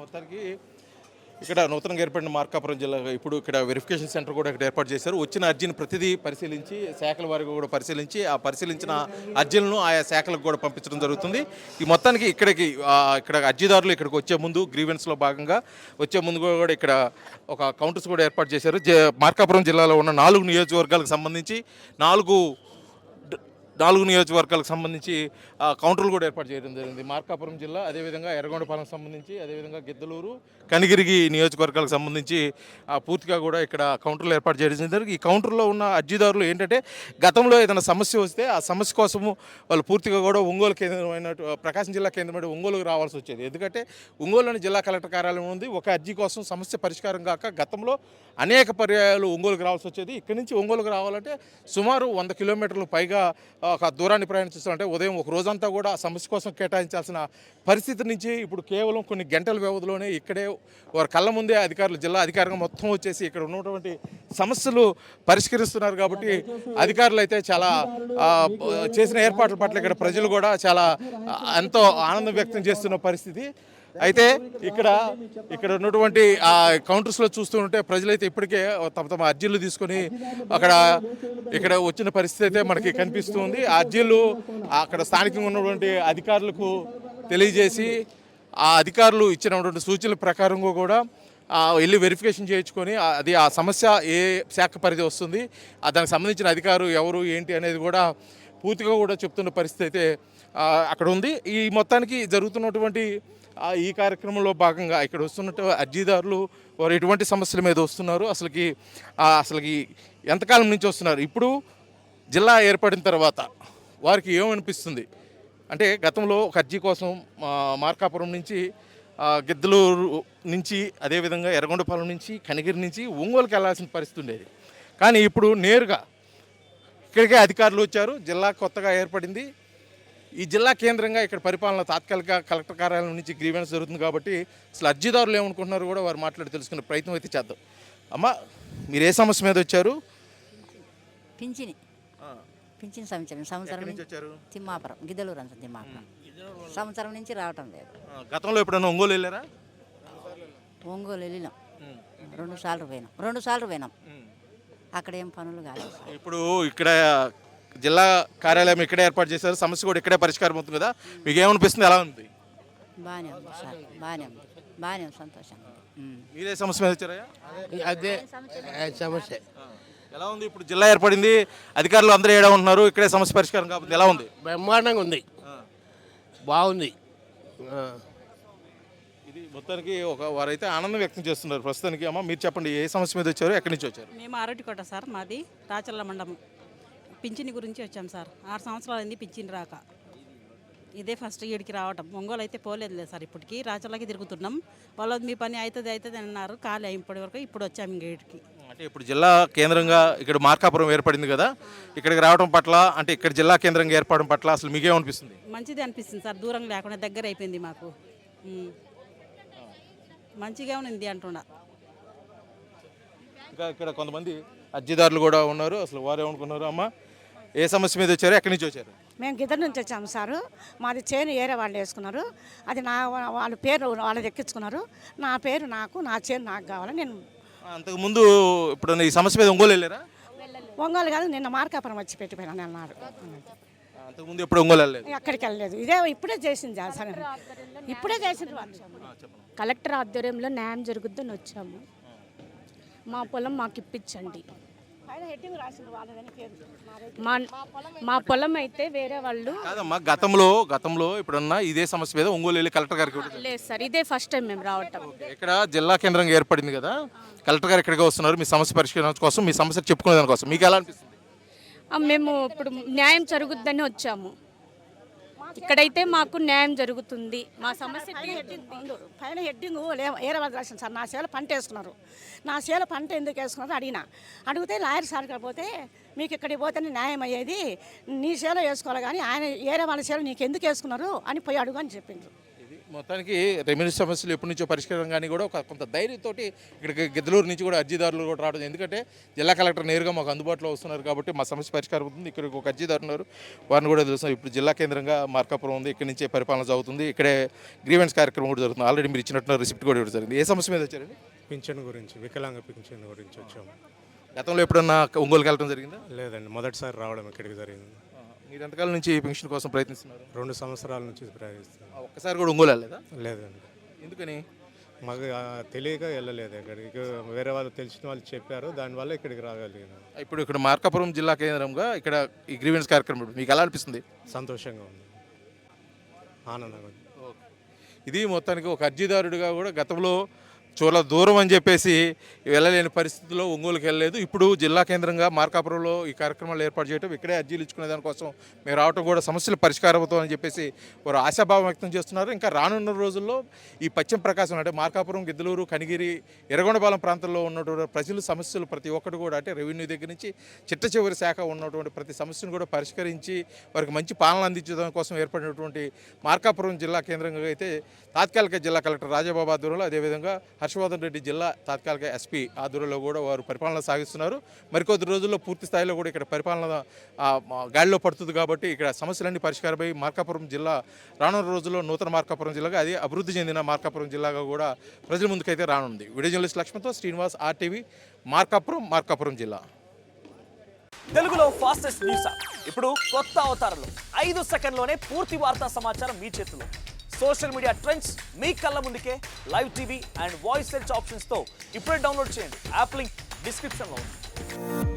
మొత్తానికి ఇక్కడ నూతనంగా ఏర్పడిన మార్కాపురం జిల్లా ఇప్పుడు ఇక్కడ వెరిఫికేషన్ సెంటర్ కూడా ఇక్కడ ఏర్పాటు చేశారు. వచ్చిన అర్జీని ప్రతిదీ పరిశీలించి శాఖల వారికి కూడా పరిశీలించి ఆ పరిశీలించిన అర్జీలను ఆయా శాఖలకు కూడా పంపించడం జరుగుతుంది. ఈ మొత్తానికి ఇక్కడ అర్జీదారులు ఇక్కడికి వచ్చే ముందు గ్రీవెన్స్లో భాగంగా వచ్చే ముందు కూడా ఇక్కడ ఒక కౌంటర్స్ కూడా ఏర్పాటు చేశారు. మార్కాపురం జిల్లాలో ఉన్న 4 నియోజకవర్గాలకు సంబంధించి 4 నియోజకవర్గాలకు సంబంధించి కౌంటర్లు కూడా ఏర్పాటు చేయడం జరిగింది. మార్కాపురం జిల్లా, అదేవిధంగా ఎర్రగొండపాలెం సంబంధించి, అదేవిధంగా గిద్దలూరు, కనిగిరికి నియోజకవర్గాలకు సంబంధించి పూర్తిగా కూడా ఇక్కడ కౌంటర్లు ఏర్పాటు చేయడం జరిగింది. ఈ కౌంటర్లో ఉన్న అర్జీదారులు ఏంటంటే గతంలో ఏదైనా సమస్య వస్తే ఆ సమస్య కోసము వాళ్ళు పూర్తిగా కూడా ఒంగోలు కేంద్రమైన ప్రకాశం జిల్లా కేంద్రమైన ఒంగోలుకు రావాల్సి వచ్చేది. ఎందుకంటే ఒంగోలులోని జిల్లా కలెక్టర్ కార్యాలయం ఉంది. ఒక అర్జీ కోసం సమస్య పరిష్కారం కాక గతంలో అనేక పర్యాయాలు ఒంగోలుకు రావాల్సి వచ్చేది. ఇక్కడి నుంచి ఒంగోలుకు రావాలంటే సుమారు 100 కిలోమీటర్లు పైగా ఒక దూరాన్ని ప్రయాణిస్తుంటే ఉదయం ఒక రోజంతా కూడా సమస్య కోసం కేటాయించాల్సిన పరిస్థితి నుంచి ఇప్పుడు కేవలం కొన్ని గంటల వ్యవధిలోనే ఇక్కడే వారి కళ్ళ ముందే జిల్లా అధికారంగా మొత్తం వచ్చేసి ఇక్కడ ఉన్నటువంటి సమస్యలు పరిష్కరిస్తున్నారు. కాబట్టి అధికారులు అయితే చాలా చేసిన ఏర్పాట్ల పట్ల ఇక్కడ ప్రజలు కూడా చాలా ఎంతో ఆనందం వ్యక్తం చేస్తున్న పరిస్థితి. అయితే ఇక్కడ ఉన్నటువంటి కౌంటర్స్లో చూస్తుంటే ప్రజలైతే ఇప్పటికే తమ అర్జీలు తీసుకొని ఇక్కడ వచ్చిన పరిస్థితి అయితే మనకి కనిపిస్తుంది. ఆ అర్జీలు అక్కడ స్థానికంగా ఉన్నటువంటి అధికారులకు తెలియజేసి ఆ అధికారులు ఇచ్చినటువంటి సూచనల ప్రకారంగా కూడా వెళ్ళి వెరిఫికేషన్ చేయించుకొని ఆ సమస్య ఏ శాఖ పరిధి వస్తుంది, దానికి సంబంధించిన అధికారు ఎవరు ఏంటి అనేది కూడా పూర్తిగా కూడా చెప్తున్న పరిస్థితి అయితే అక్కడ ఉంది. ఈ మొత్తానికి జరుగుతున్నటువంటి ఈ కార్యక్రమంలో భాగంగా ఇక్కడ వస్తున్నట్టు అర్జీదారులు వారు ఎటువంటి సమస్యల మీద వస్తున్నారు, అసలుకి ఎంతకాలం నుంచి వస్తున్నారు, ఇప్పుడు జిల్లా ఏర్పడిన తర్వాత వారికి ఏమనిపిస్తుంది అంటే గతంలో ఒక అర్జీ కోసం మార్కాపురం నుంచి, గిద్దలూరు నుంచి, అదేవిధంగా ఎర్రగొండపాలెం నుంచి, కనిగిరి నుంచి ఒంగోలుకి వెళ్లాల్సిన పరిస్థితి ఉండేది. కానీ ఇప్పుడు నేరుగా ఇక్కడికే అధికారులు వచ్చారు. జిల్లా కొత్తగా ఏర్పడింది. ఈ జిల్లా కేంద్రంగా ఇక్కడ పరిపాలన తాత్కాలిక కలెక్టర్ కార్యాలయం నుంచి గ్రీవెన్స్ జరుగుతుంది. కాబట్టి అసలు అర్జీదారులు ఏమనుకుంటున్నారు కూడా వారు మాట్లాడి తెలుసుకునే ప్రయత్నం అయితే చేద్దాం. అమ్మ, మీరు ఏ సమస్య మీద వచ్చారు? పింఛన్ సంవత్సరం వచ్చారు? తిమ్మాపురం, గిద్దలూరు అంత తిమ్మాపురం. సంవత్సరం నుంచి రావటం లేదు. గతంలో ఎప్పుడైనా ఒంగోలు వెళ్ళారా? ఒంగోలు వెళ్ళినాం, 2 సార్లు పోయినాం. అక్కడ ఏం పనులు కాలేదు. ఇప్పుడు ఇక్కడ జిల్లా కార్యాలయం ఇక్కడే ఏర్పాటు చేశారు, సమస్య కూడా ఇక్కడే పరిష్కారం అవుతుంది కదా, మీకు ఏమనిపిస్తుంది, ఎలా ఉంది? బాగానే ఉంది సార్, బాగానే ఉంది, సంతోషంగా. మీరే సమస్య మీద వచ్చారా? అదే సమస్య. ఎలా ఉంది ఇప్పుడు జిల్లా ఏర్పడింది, అధికారులు అందరూ ఏడా ఉంటున్నారు, ఇక్కడే సమస్య పరిష్కారం కాబట్టి ఎలా ఉంది? బ్రహ్మాండంగా ఉంది, బాగుంది. ఇది మొత్తానికి వారైతే ఆనందం వ్యక్తం చేస్తున్నారు ప్రస్తుతానికి. అమ్మ, మీరు చెప్పండి, ఏ సమస్య మీద వచ్చారు, ఎక్కడి నుంచి వచ్చారు? మేము ఆరటికోట సార్, మాది రాచల్ల మండలం. పింఛని గురించి వచ్చాం సార్. 6 సంవత్సరాలు అయింది పింఛని రాక. ఇదే ఫస్ట్ ఈడికి రావటం. ఒంగోలు అయితే పోలేదు సార్. ఇప్పటికి రాచల్లకి తిరుగుతున్నాం. వాళ్ళు మీ పని అవుతుంది అన్నారు, కాలే ఇప్పటి వరకు. ఇప్పుడు వచ్చాము ఇంక ఈడికి. అంటే ఇప్పుడు జిల్లా కేంద్రంగా ఇక్కడ మార్కాపురం ఏర్పడింది కదా, ఇక్కడికి రావడం పట్ల, అంటే ఇక్కడ జిల్లా కేంద్రంగా ఏర్పడడం పట్ల అసలు మీకేమనిపిస్తుంది? మంచిది అనిపిస్తుంది సార్, దూరం లేకుండా దగ్గర అయిపోయింది మాకు. మంచిగా ఉంది అంటున్నా. ఇంకా ఇక్కడ కొంతమంది అర్జీదారులు కూడా ఉన్నారు, అసలు వారు ఏమనుకున్నారు? అమ్మ, ఏ సమస్య మీద వచ్చారు, ఎక్కడి నుంచి వచ్చారు? మేము గిద్దరు నుంచి వచ్చాము సారు. మాది చేను ఏరే వాళ్ళు వేసుకున్నారు. అది వాళ్ళ పేరు వాళ్ళది ఎక్కించుకున్నారు. నా పేరు నా చేను నాకు కావాలని నేను. అంతకుముందు ఇప్పుడు ఈ సమస్య మీద ఒంగోలు వెళ్ళారా? ఒంగోలు కాదు, నిన్న మార్కాపురం వచ్చి పెట్టిపోయినాను అన్నారు. అంతకుముందు ఎప్పుడు ఒంగోలు వెళ్ళలేదు? ఎక్కడికి వెళ్ళలేదు. ఇప్పుడే చేసింది సార్, ఇప్పుడే చేసింది. కలెక్టర్ ఆధ్వర్యంలో న్యాయం జరుగుద్దని వచ్చాము. మా పొలం మాకు ఇప్పించండి. మా పొలం అయితే వేరే వాళ్ళు కాదమ్మా. గతంలో ఇప్పుడన్నా ఇదే సమస్య మీద ఒంగోలు వెళ్ళి కలెక్టర్ గారికి? లేదు సార్, ఇదే ఫస్ట్ టైం మేము రావటం. ఇక్కడ జిల్లా కేంద్రంగా ఏర్పడింది కదా, కలెక్టర్ గారు ఇక్కడికి వస్తున్నారు మీ సమస్య పరిష్కారం కోసం, మీ సమస్య చెప్పుకునే దానికోసం. మీకు ఎలా అనిపిస్తుంది? మేము ఇప్పుడు న్యాయం జరుగుద్దని వచ్చాము. ఇక్కడైతే మాకు న్యాయం జరుగుతుంది. మా సమస్య పైన హెడ్డింగ్ ఏరే వాళ్ళు రాసింది సార్. నా చేల పంట వేసుకున్నారు. నా చేల పంట ఎందుకు వేసుకున్నారో అడిగితే లాయర్ సార్ పోతే మీకు ఇక్కడికి పోతేనే న్యాయం అయ్యేది, నీ చేలో వేసుకోవాలి కానీ ఆయన ఏరే వాళ్ళ చేలో నీకు ఎందుకు వేసుకున్నారు అని పోయి అడుగు అని చెప్పిండ్రు. మొత్తానికి రెవెన్యూ సమస్యలు ఎప్పటి నుంచో పరిష్కారం కానీ కూడా కొంత ధైర్యంతోటి ఇక్కడికి గిద్దలూరు నుంచి కూడా అర్జీదారులు కూడా రావడం, ఎందుకంటే జిల్లా కలెక్టర్ నేరుగా మాకు అందుబాటులో వస్తున్నారు కాబట్టి మా సమస్య పరిష్కారం అవుతుంది. ఇక్కడికి ఒక అర్జీదారు ఉన్నారు, వారిని కూడా తెలుస్తున్నారు. ఇప్పుడు జిల్లా కేంద్రంగా మార్కాపురం ఉంది, ఇక్కడి నుంచే పరిపాలన జరుగుతుంది. ఇక్కడే గ్రీవెన్స్ కార్యక్రమం కూడా జరుగుతుంది. ఆల్రెడీ మీరు ఇచ్చినట్టు రిసిప్ట్ కూడా ఇవ్వడం జరిగింది. ఏ సమస్య మీద వచ్చారండి? పింఛన్ గురించి, వికలాంగ పింఛన్ గురించి వచ్చాము. గతంలో ఎప్పుడన్నా ఒంగోలుకి వెళ్ళడం జరిగిందా? లేదండి, మొదటిసారి రావడం ఇక్కడికి జరిగింది. మీరు ఎంతకాలం నుంచి పెన్షన్ కోసం ప్రయత్నిస్తున్నారు? 2 సంవత్సరాల నుంచి ప్రయత్నిస్తున్నాం. ఒక్కసారి కూడా ఒంగోలు వెళ్ళలేదా? లేదండి, ఎందుకని? మాకు తెలియక వెళ్ళలేదు. ఇక్కడికి వేరే వాళ్ళు తెలిసిన వాళ్ళు చెప్పారు, దానివల్ల ఇక్కడికి రాగలిగినాం. ఇప్పుడు ఇక్కడ మార్కాపురం జిల్లా కేంద్రంగా ఇక్కడ ఈ గ్రీవెన్స్ కార్యక్రమం మీకు ఎలా అనిపిస్తుంది? సంతోషంగా ఉంది, ఆనందంగా ఉంది. ఇది మొత్తానికి ఒక అర్జీదారుడిగా కూడా గతంలో చాలా దూరం అని చెప్పేసి వెళ్ళలేని పరిస్థితిలో ఒంగోలుకి వెళ్ళలేదు. ఇప్పుడు జిల్లా కేంద్రంగా మార్కాపురంలో ఈ కార్యక్రమాలు ఏర్పాటు చేయడం, ఇక్కడే అర్జీలు ఇచ్చుకునే దానికోసం మేము రావడం కూడా సమస్యలు పరిష్కారం అవుతామని చెప్పేసి వారు ఆశాభావం వ్యక్తం చేస్తున్నారు. ఇంకా రానున్న రోజుల్లో ఈ పశ్చిమ ప్రకాశం అంటే మార్కాపురం, గిద్దలూరు, కనిగిరి, ఎర్రగొండపాలెం ప్రాంతంలో ఉన్నటువంటి ప్రజల సమస్యలు ప్రతి ఒక్కటి కూడా అంటే రెవెన్యూ దగ్గర నుంచి చిట్ట చివరి శాఖ ఉన్నటువంటి ప్రతి సమస్యను కూడా పరిష్కరించి వారికి మంచి పాలన అందించడం కోసం ఏర్పడినటువంటి మార్కాపురం జిల్లా కేంద్రంగా అయితే తాత్కాలిక జిల్లా కలెక్టర్ రాజాబాబు ఆధ్వర్యంలో, అదేవిధంగా హర్షవర్ధన్ రెడ్డి జిల్లా తాత్కాలిక ఎస్పీ ఆధ్వర్యంలో కూడా వారు పరిపాలన సాగిస్తున్నారు. మరికొద్ది రోజుల్లో పూర్తి స్థాయిలో కూడా ఇక్కడ పరిపాలన గాడిలో పడుతుంది కాబట్టి ఇక్కడ సమస్యలన్నీ పరిష్కారమై మార్కాపురం జిల్లా రానున్న రోజుల్లో నూతన మార్కాపురం జిల్లాగా, అది అభివృద్ధి చెందిన మార్కాపురం జిల్లాగా కూడా ప్రజల ముందుకైతే రానుంది. వీడియో జర్నలిస్ట్ లక్ష్మణ్తో శ్రీనివాస్, RTV, మార్కాపురం జిల్లా. తెలుగులో ఫాస్టెస్ట్ న్యూస్ యాప్ ఇప్పుడు కొత్త అవతారంలో 5 సెకండ్లోనే పూర్తి వార్తా సమాచారం మీ చేతిలో. సోషల్ మీడియా ట్రెండ్స్ మీ కళ్ళ ముందుకే live TV and voice search ఆప్షన్స్తో ఇప్పుడే డౌన్లోడ్ చేయండి. యాప్ లింక్ డిస్క్రిప్షన్లో ఉంది.